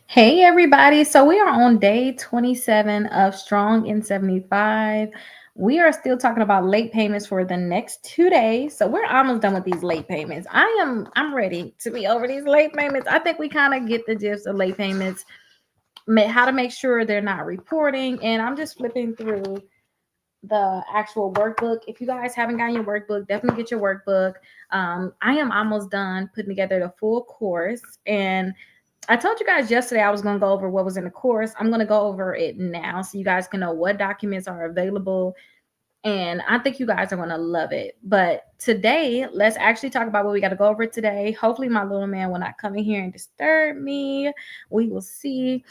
Hey everybody, so we are on day 27 of Strong in 75. We are still talking about late payments for the next 2 days. So we're almost done with these late payments. I'm ready to be over these late payments. I think we kind of get the gist of late payments, how to make sure they're not reporting. And I'm just flipping through the actual workbook. If you guys haven't gotten your workbook, definitely get your workbook. I am almost done putting together the full course, and I told you guys yesterday I was going to go over what was in the course. I'm going to go over it now so you guys can know what documents are available. And I think you guys are going to love it. But today, let's actually talk about what we got to go over today. Hopefully, my little man will not come in here and disturb me. We will see.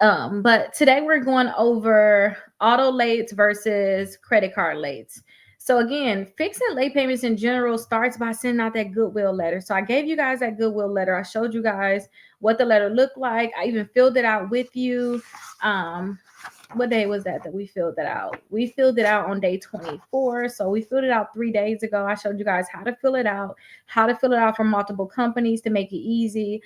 But today we're going over auto lates versus credit card lates. So again, fixing late payments in general starts by sending out that goodwill letter. So I gave you guys that goodwill letter. I showed you guys what the letter looked like. I even filled it out with you. What day was that we filled it out? We filled it out on day 24. So we filled it out 3 days ago. I showed you guys how to fill it out, for multiple companies to make it easy.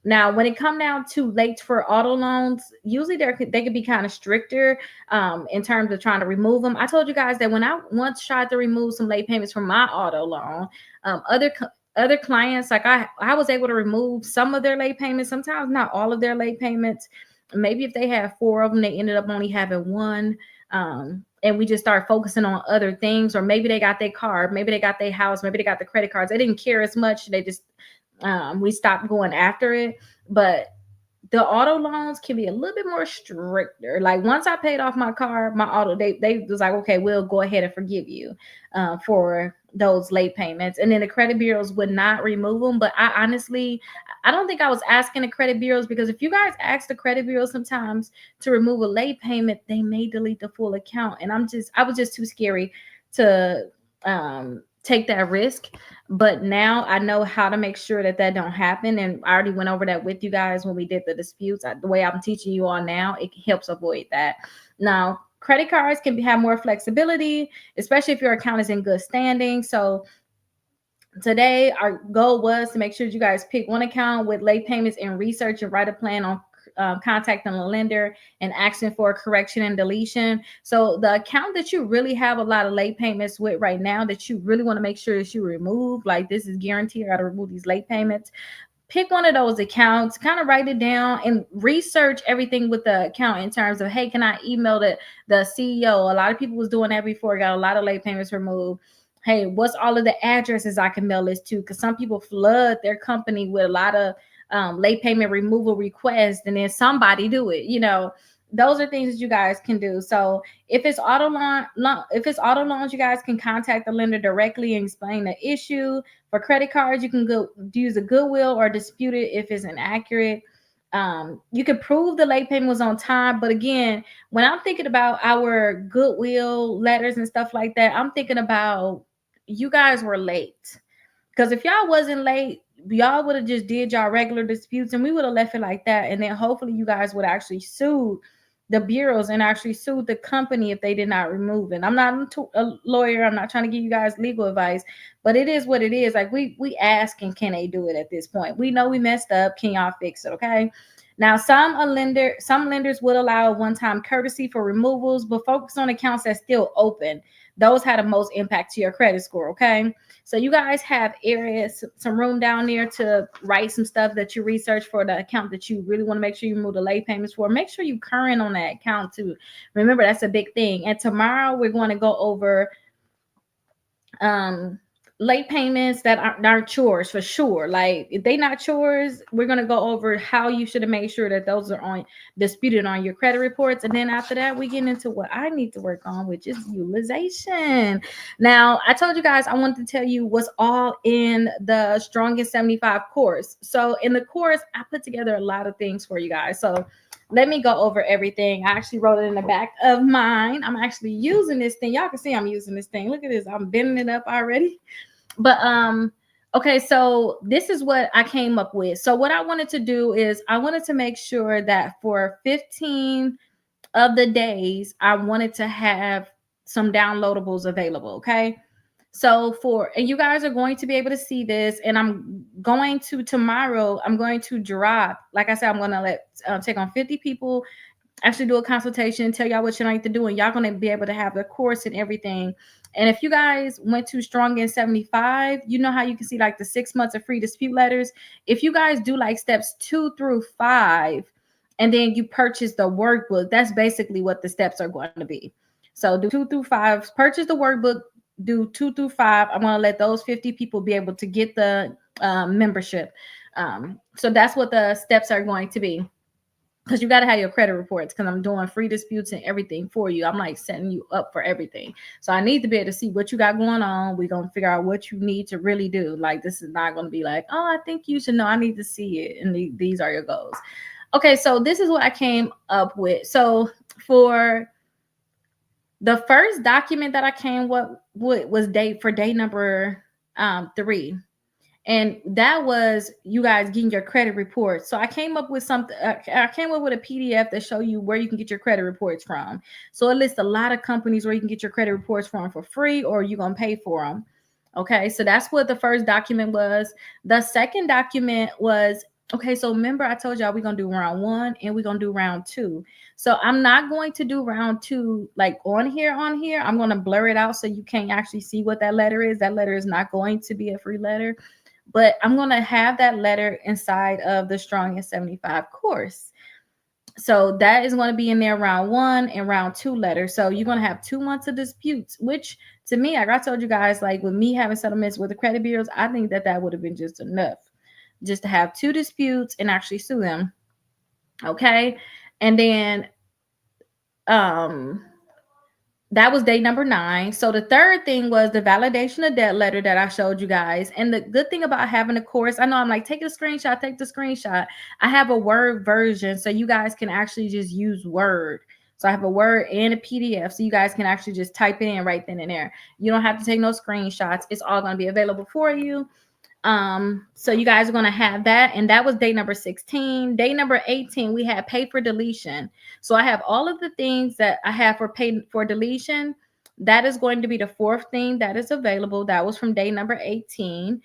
Now, when it come down to late for auto loans, usually they could be kind of stricter in terms of trying to remove them. I told you guys that when I once tried to remove some late payments from my auto loan, other clients, like I was able to remove some of their late payments, sometimes not all of their late payments. Maybe if they had four of them, they ended up only having one. And we just started focusing on other things, or maybe they got their car, maybe they got their house, maybe they got the credit cards. They didn't care as much. They just we stopped going after it. But the auto loans can be a little bit more stricter. Like once I paid off my car, my auto, they was like, okay, we'll go ahead and forgive you for those late payments. And then the credit bureaus would not remove them. But I honestly, I don't think I was asking the credit bureaus, because if you guys ask the credit bureau sometimes to remove a late payment, they may delete the full account. And I was just too scary to take that risk. But now I know how to make sure that that don't happen, and I already went over that with you guys when we did the disputes. The way I'm teaching you all now, it helps avoid that. Now, credit cards can have more flexibility, especially if your account is in good standing. So today our goal was to make sure you guys pick one account with late payments and research and write a plan on contacting a lender and asking for a correction and deletion. So the account that you really have a lot of late payments with right now, that you really want to make sure that you remove, like this is guaranteed, I got to remove these late payments. Pick one of those accounts, kind of write it down and research everything with the account in terms of, hey, can I email the CEO? A lot of people was doing that before, got a lot of late payments removed. Hey, what's all of the addresses I can mail this to? Because some people flood their company with a lot of late payment removal requests, and then somebody do it. Those are things that you guys can do. So if it's if it's auto loans, you guys can contact the lender directly and explain the issue. For credit cards, you can go use a goodwill or dispute it if it's inaccurate. You can prove the late payment was on time, but again, when I'm thinking about our goodwill letters and stuff like that, I'm thinking about you guys were late. Because if y'all wasn't late, y'all would have just did y'all regular disputes and we would have left it like that. And then hopefully you guys would actually sue the bureaus and actually sue the company if they did not remove it. I'm not a lawyer. I'm not trying to give you guys legal advice, but it is what it is. Like we asking, can they do it at this point? We know we messed up. Can y'all fix it? Okay. Now, some lenders would allow a one-time courtesy for removals, but focus on accounts that's still open. Those had the most impact to your credit score. Okay. So you guys have areas, some room down there to write some stuff that you research for the account that you really want to make sure you remove the late payments for. Make sure you current on that account too. Remember, that's a big thing. And tomorrow we're going to go over late payments that aren't chores for sure. Like if they not chores, we're going to go over how you should have made sure that those are on disputed on your credit reports. And then after that, we get into what I need to work on, which is utilization. Now, I told you guys I wanted to tell you what's all in the Strongest 75 course. So in the course, I put together a lot of things for you guys. So let me go over everything. I actually wrote it in the back of mine. I'm actually using this thing. Y'all can see I'm using this thing. Look at this. I'm bending it up already. But okay, so this is what I came up with. So what I wanted to do is I wanted to make sure that for 15 of the days, I wanted to have some downloadables available. Okay. So and you guys are going to be able to see this, and I'm going to tomorrow, I'm going to drop, like I said, I'm going to take on 50 people, actually do a consultation, tell y'all what you need to do, and y'all going to be able to have the course and everything. And if you guys went to Strong in 75, you know how you can see like the 6 months of free dispute letters. If you guys do like steps 2 through 5, and then you purchase the workbook, that's basically what the steps are going to be. So do 2 through 5, purchase the workbook, do 2 through 5. I'm going to let those 50 people be able to get the membership. So that's what the steps are going to be, because you got to have your credit reports, because I'm doing free disputes and everything for you. I'm like setting you up for everything. So I need to be able to see what you got going on. We're going to figure out what you need to really do. Like, this is not going to be like, oh, I think you should know. I need to see it. And these are your goals. Okay, so this is what I came up with. So for the first document that I came with was day number 3. And that was you guys getting your credit reports. So I came up with something. I came up with a PDF that show you where you can get your credit reports from. So it lists a lot of companies where you can get your credit reports from for free, or you're going to pay for them. Okay, so that's what the first document was. The second document was, okay, so remember I told y'all we're going to do round 1 and we're going to do round 2. So I'm not going to do round 2 like on here. I'm going to blur it out so you can't actually see what that letter is. That letter is not going to be a free letter, but I'm going to have that letter inside of the Strong in 75 course. So that is going to be in there round 1 and round 2 letter. So you're going to have 2 months of disputes, which to me, like I told you guys, like with me having settlements with the credit bureaus, I think that would have been just enough just to have 2 disputes and actually sue them. Okay. And then, that was day number 9. So the third thing was the validation of debt letter that I showed you guys. And the good thing about having a course, I know I'm like, take the screenshot. I have a Word version, so you guys can actually just use Word. So I have a Word and a PDF, so you guys can actually just type it in right then and there. You don't have to take no screenshots. It's all going to be available for you. So you guys are going to have that. And that was day number 16. Day number 18, we had pay for deletion. So I have all of the things that I have for pay for deletion. That is going to be the 4th thing that is available. That was from day number 18.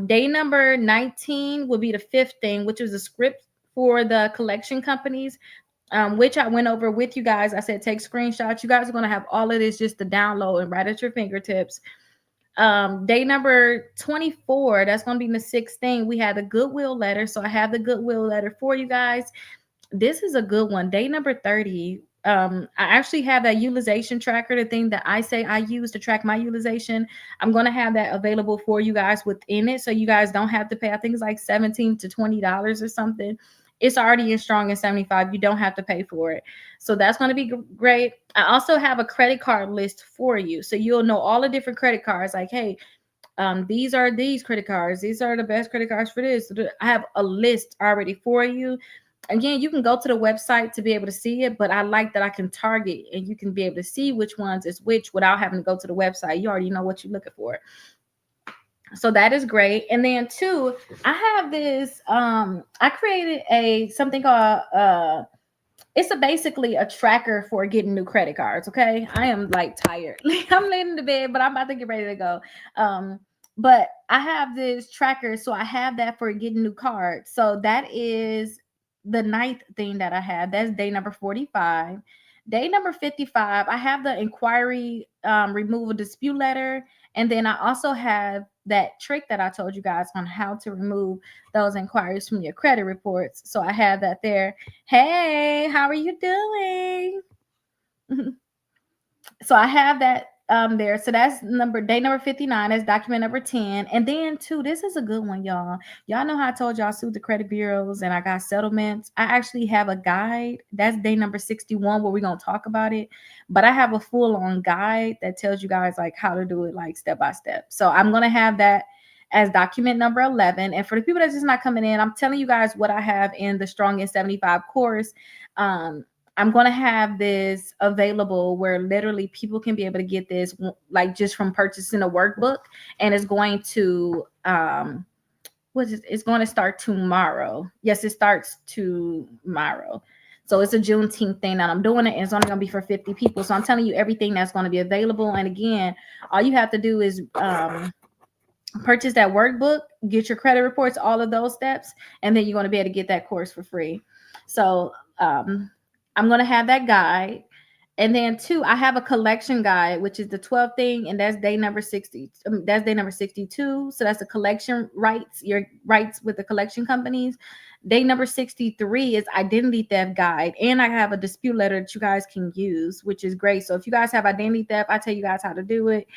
Day number 19 will be the 5th thing, which was a script for the collection companies, which I went over with you guys. I said, take screenshots. You guys are going to have all of this just to download and right at your fingertips. Day number 24, that's going to be the 6th thing. We had the goodwill letter. So I have the goodwill letter for you guys. This is a good one. Day number 30. I actually have that utilization tracker, the thing that I say I use to track my utilization. I'm going to have that available for you guys within it. So you guys don't have to pay. I think it's like $17 to $20 or something. It's already in Strong in 75. You don't have to pay for it. So that's going to be great. I also have a credit card list for you. So you'll know all the different credit cards. Like, hey, these are these credit cards. These are the best credit cards for this. I have a list already for you. Again, you can go to the website to be able to see it, but I like that I can target and you can be able to see which ones is which without having to go to the website. You already know what you're looking for. So that is great. And then 2, I have this, I created something called, it's basically a tracker for getting new credit cards. Okay. I am like tired. I'm laying in the bed, but I'm about to get ready to go. But I have this tracker. So I have that for getting new cards. So that is the 9th thing that I have. That's day number 45. Day number 55, I have the inquiry removal dispute letter. And then I also have that trick that I told you guys on how to remove those inquiries from your credit reports. So I have that there. Hey, how are you doing? So I have that there. So that's day number 59. That's document number 10. And then 2, this is a good one, y'all. Y'all know how I told y'all I sued the credit bureaus and I got settlements. I actually have a guide. That's day number 61 where we're going to talk about it. But I have a full-on guide that tells you guys like how to do it like step by step. So I'm going to have that as document number 11. And for the people that's just not coming in, I'm telling you guys what I have in the Strong in 75 course. I'm going to have this available where literally people can be able to get this like just from purchasing a workbook, and it's going to it's going to start tomorrow. Yes, it starts tomorrow. So it's a Juneteenth thing that I'm doing it, and it's only gonna be for 50 people. So I'm telling you everything that's gonna be available. And again, all you have to do is purchase that workbook, get your credit reports, all of those steps, and then you're going to be able to get that course for free. So I'm going to have that guide. And then two, I have a collection guide, which is the 12th thing, and that's day number 60. That's day number 62. So that's the collection rights, your rights with the collection companies. Day number 63 is identity theft guide. And I have a dispute letter that you guys can use, which is great. So if you guys have identity theft, I tell you guys how to do it.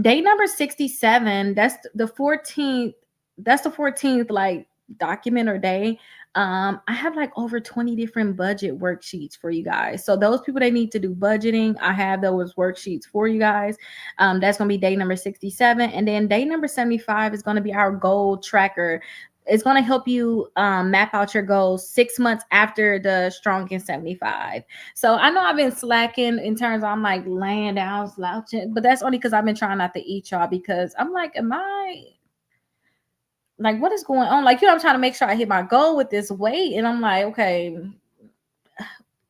Day number 67, that's the 14th. That's the 14th like document or day. I have like over 20 different budget worksheets for you guys. So those people that need to do budgeting, I have those worksheets for you guys. That's gonna be day number 67. And then day number 75 is gonna be our goal tracker. It's going to help you map out your goals 6 months after the strong in 75. So I know I've been slacking in terms of I'm like laying down, slouching, but that's only because I've been trying not to eat, y'all, because I'm like, am I like, what is going on? Like, I'm trying to make sure I hit my goal with this weight. And I'm like, okay,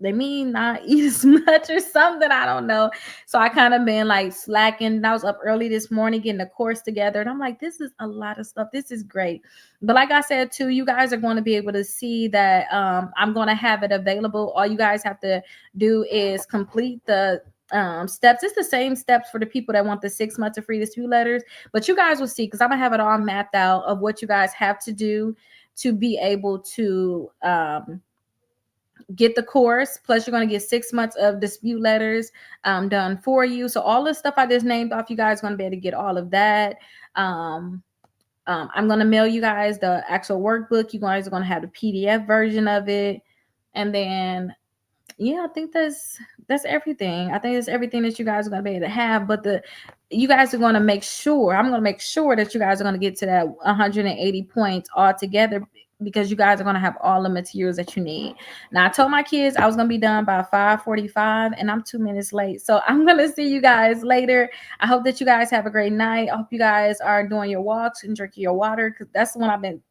they mean not eat as much or something. I don't know. So I kind of been like slacking. I was up early this morning getting the course together. And I'm like, this is a lot of stuff. This is great. But like I said, too, you guys are going to be able to see that I'm going to have it available. All you guys have to do is complete the steps. It's the same steps for the people that want the 6 months of free dispute letters. But you guys will see, because I'm going to have it all mapped out of what you guys have to do to be able to get the course. Plus you're going to get 6 months of dispute letters done for you. So all the stuff I just named off, you guys are going to be able to get all of that. I'm going to mail you guys the actual workbook. You guys are going to have the PDF version of it. And then yeah, I think that's everything. I think it's everything that you guys are going to be able to have. But you guys are going to make sure, I'm going to make sure that you guys are going to get to that 180 points all together, because you guys are going to have all the materials that you need. Now, I told my kids I was going to be done by 5:45, and I'm 2 minutes late. So I'm going to see you guys later. I hope that you guys have a great night. I hope you guys are doing your walks and drinking your water, because that's the one I've been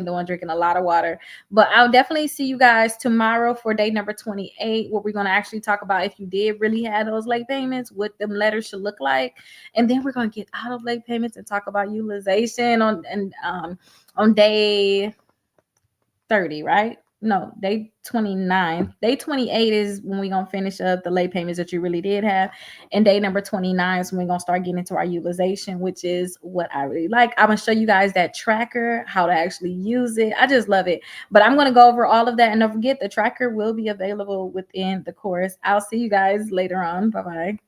doing, drinking a lot of water. But I'll definitely see you guys tomorrow for day number 28, where we're going to actually talk about if you did really have those late payments, what them letters should look like. And then we're going to get out of late payments and talk about utilization on day 30, right? No, day 29. Day 28 is when we're going to finish up the late payments that you really did have. And day number 29 is when we're going to start getting into our utilization, which is what I really like. I'm going to show you guys that tracker, how to actually use it. I just love it. But I'm going to go over all of that. And don't forget, the tracker will be available within the course. I'll see you guys later on. Bye-bye.